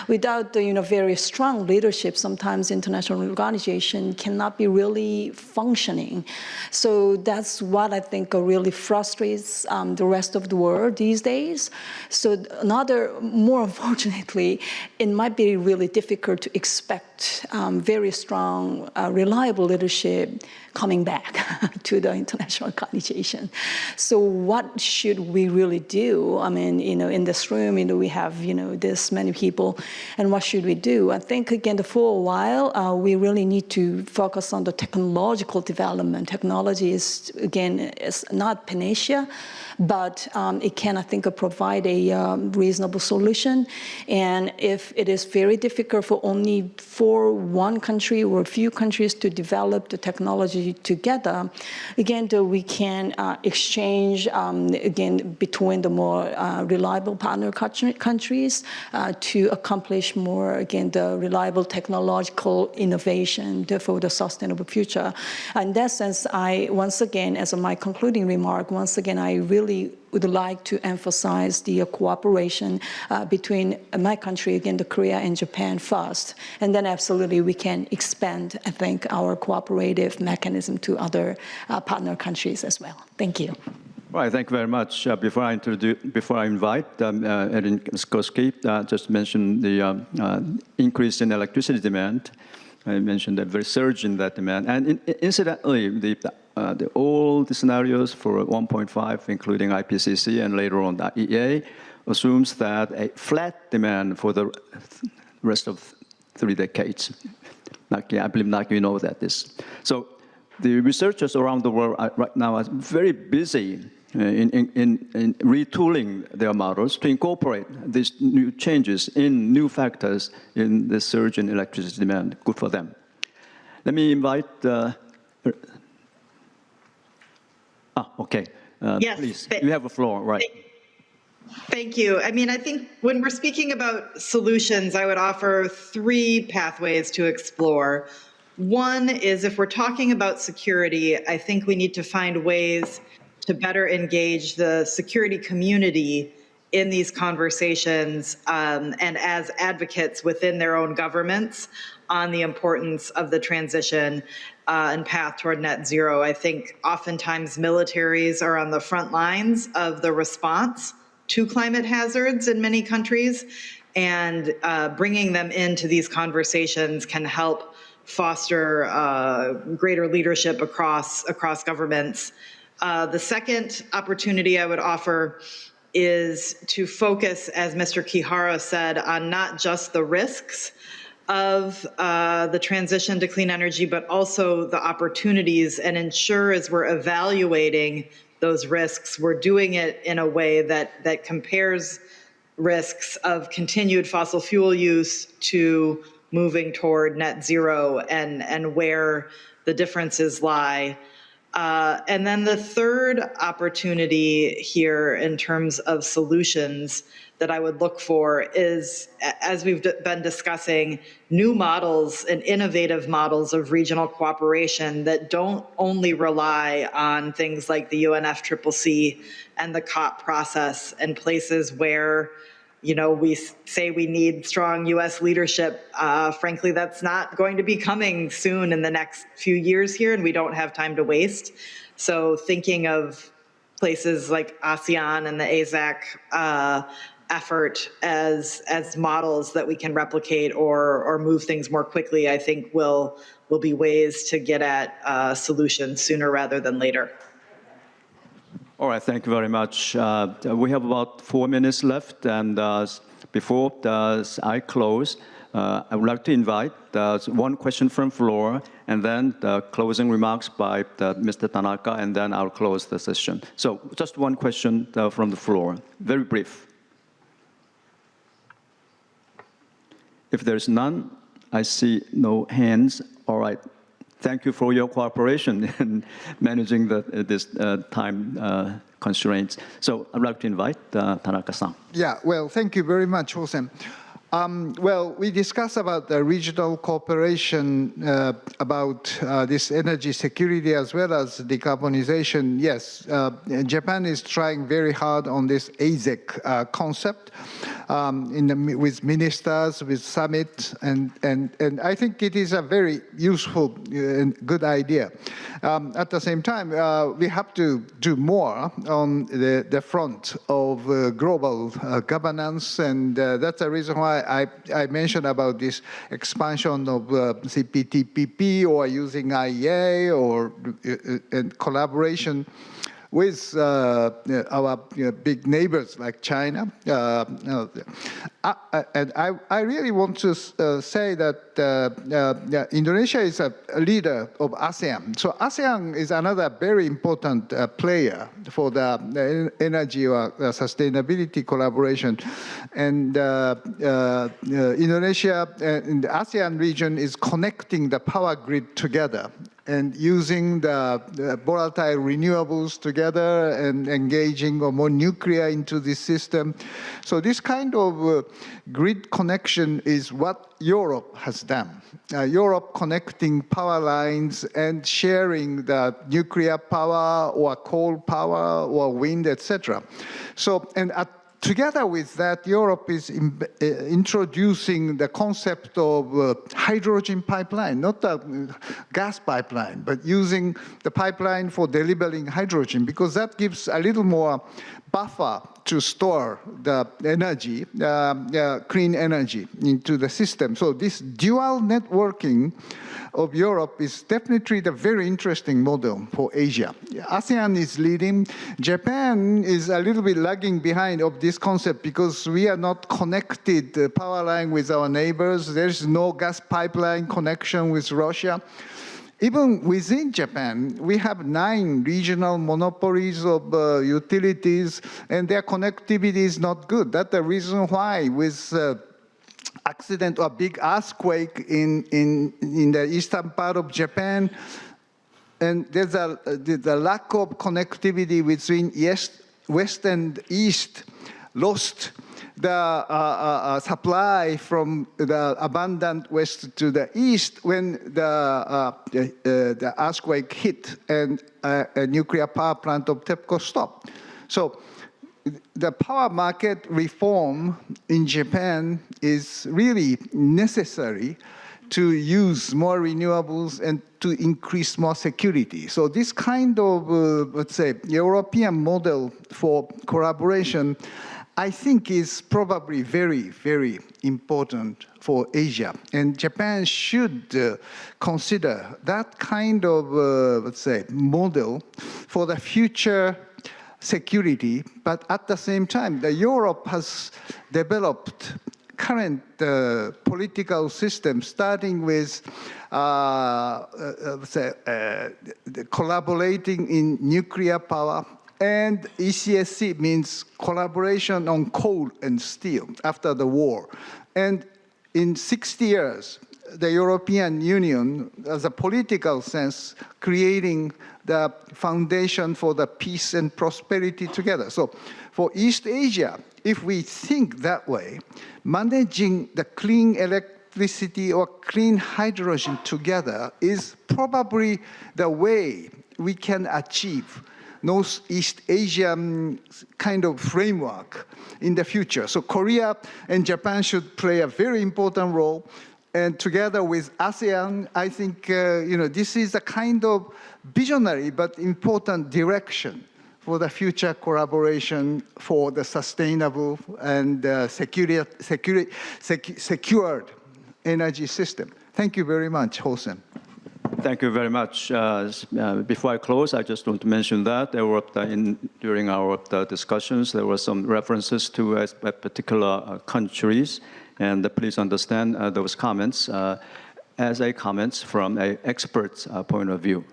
Without the very strong leadership, sometimes international organization cannot be really functioning. So that's what I think really frustrates the rest of the world these days. So more unfortunately, it might be really difficult to expect very strong, reliable leadership coming back to the international organization. So what should we really do? I mean, in this room, we have, this many people, and what should we do? I think, again, for a while, we really need to focus on the technological development. Technology is, again, is not panacea, but it can, I think, provide a reasonable solution. And if it is very difficult for one country or a few countries to develop the technology together, again, we can exchange, again, between the more reliable partner countries to accomplish more, again, the reliable technological innovation for the sustainable future. In that sense, once again, as my concluding remark, once again, I really would like to emphasize the cooperation between my country, again, the Korea and Japan first. And then absolutely we can expand, I think, our cooperative mechanism to other partner countries as well. Thank you. Right, thank you very much. Before I invite Erin Sikorsky, just mention the increase in electricity demand. I mentioned the very surge in that demand. And incidentally, all the scenarios for 1.5, including IPCC and later on the IEA, assumes that a flat demand for the rest of 3 decades. I believe you know that this. So the researchers around the world right now are very busy in retooling their models to incorporate these new changes in new factors in the surge in electricity demand. Good for them. Let me invite. Okay. Yes, please, you have the floor, right? Thank you. I mean, I think when we're speaking about solutions, I would offer 3 pathways to explore. One is if we're talking about security, I think we need to find ways to better engage the security community in these conversations and as advocates within their own governments on the importance of the transition and path toward net zero. I think oftentimes militaries are on the front lines of the response to climate hazards in many countries, and bringing them into these conversations can help foster greater leadership across governments. The second opportunity I would offer is to focus, as Mr. KIHARA said, on not just the risks of the transition to clean energy, but also the opportunities, and ensure as we're evaluating those risks, we're doing it in a way that compares risks of continued fossil fuel use to moving toward net zero and where the differences lie. And then the third opportunity here in terms of solutions that I would look for is, as we've been discussing, new models and innovative models of regional cooperation that don't only rely on things like the UNFCCC and the COP process and places where, you know, we say we need strong U.S. leadership. Frankly, that's not going to be coming soon in the next few years here, and we don't have time to waste. So thinking of places like ASEAN and the ASAC effort as models that we can replicate or move things more quickly, I think will be ways to get at solutions sooner rather than later. All right, thank you very much. We have about 4 minutes left, and before I close, I would like to invite one question from floor, and then the closing remarks by Mr. Tanaka, and then I'll close the session. So just one question from the floor, very brief. If there's none, I see no hands. All right. Thank you for your cooperation in managing this time constraints. So I'd like to invite Tanaka-san. Yeah, well, thank you very much, Hosen. Well, we discussed about the regional cooperation, about this energy security as well as decarbonization. Yes, Japan is trying very hard on this ASEC concept with ministers, with summit, and I think it is a very useful and good idea. At the same time, we have to do more on the front of global governance, and that's the reason why I mentioned about this expansion of CPTPP or using IEA or and collaboration with our big neighbors like China. And I really want to say that Indonesia is a leader of ASEAN. So ASEAN is another very important player for the energy or sustainability collaboration. And Indonesia in the ASEAN region is connecting the power grid together and using the volatile renewables together and engaging more nuclear into this system. So this kind of grid connection is what Europe has done. Europe connecting power lines and sharing the nuclear power or coal power or wind, etc. So, and together with that, Europe is introducing the concept of hydrogen pipeline, not a gas pipeline, but using the pipeline for delivering hydrogen, because that gives a little more buffer to store the energy, clean energy into the system. So this dual networking of Europe is definitely the very interesting model for Asia. ASEAN is leading. Japan is a little bit lagging behind of this concept because we are not connected power line with our neighbors. There's no gas pipeline connection with Russia. Even within Japan, we have 9 regional monopolies of utilities, and their connectivity is not good. That's the reason why with accident or big earthquake in the eastern part of Japan, and there's a lack of connectivity between west and east, lost the supply from the abundant west to the east when the earthquake hit and a nuclear power plant of TEPCO stopped. So the power market reform in Japan is really necessary to use more renewables and to increase more security. So this kind of, let's say, European model for collaboration, I think is probably very, very important for Asia. And Japan should consider that kind of, let's say, model for the future security. But at the same time, Europe has developed current political system, starting with collaborating in nuclear power. And ECSC means collaboration on coal and steel after the war. And in 60 years, the European Union, as a political sense, creating the foundation for the peace and prosperity together. So for East Asia, if we think that way, managing the clean electricity or clean hydrogen together is probably the way we can achieve Northeast Asian kind of framework in the future. So Korea and Japan should play a very important role. And together with ASEAN, I think this is a kind of visionary but important direction for the future collaboration for the sustainable and secured energy system. Thank you very much, Hosen. Thank you very much. Before I close, I just want to mention that there were during our discussions, there were some references to particular countries, and please understand those comments as comments from an expert's point of view.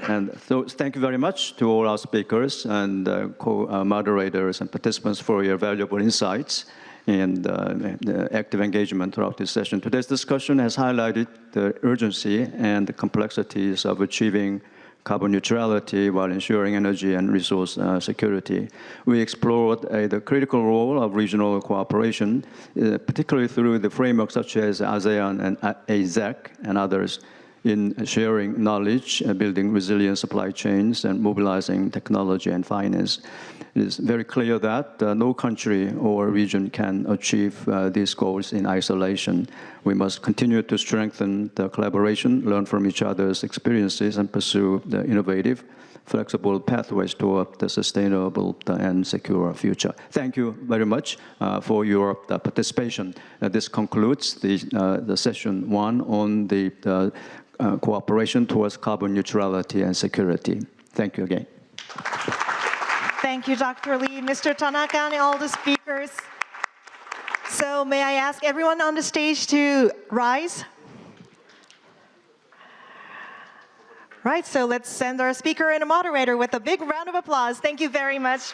And so thank you very much to all our speakers and co-moderators and participants for your valuable insights and the active engagement throughout this session. Today's discussion has highlighted the urgency and the complexities of achieving carbon neutrality while ensuring energy and resource security. We explored the critical role of regional cooperation, particularly through the frameworks such as ASEAN and ASEC and others, in sharing knowledge, building resilient supply chains, and mobilizing technology and finance. It is very clear that no country or region can achieve these goals in isolation. We must continue to strengthen the collaboration, learn from each other's experiences, and pursue the innovative, flexible pathways toward the sustainable and secure future. Thank you very much for your participation. This concludes the session 1 on the cooperation towards carbon neutrality and security. Thank you again. Thank you, Dr. Lee, Mr. Tanaka, and all the speakers. So may I ask everyone on the stage to rise? Right, so let's send our speaker and a moderator with a big round of applause. Thank you very much.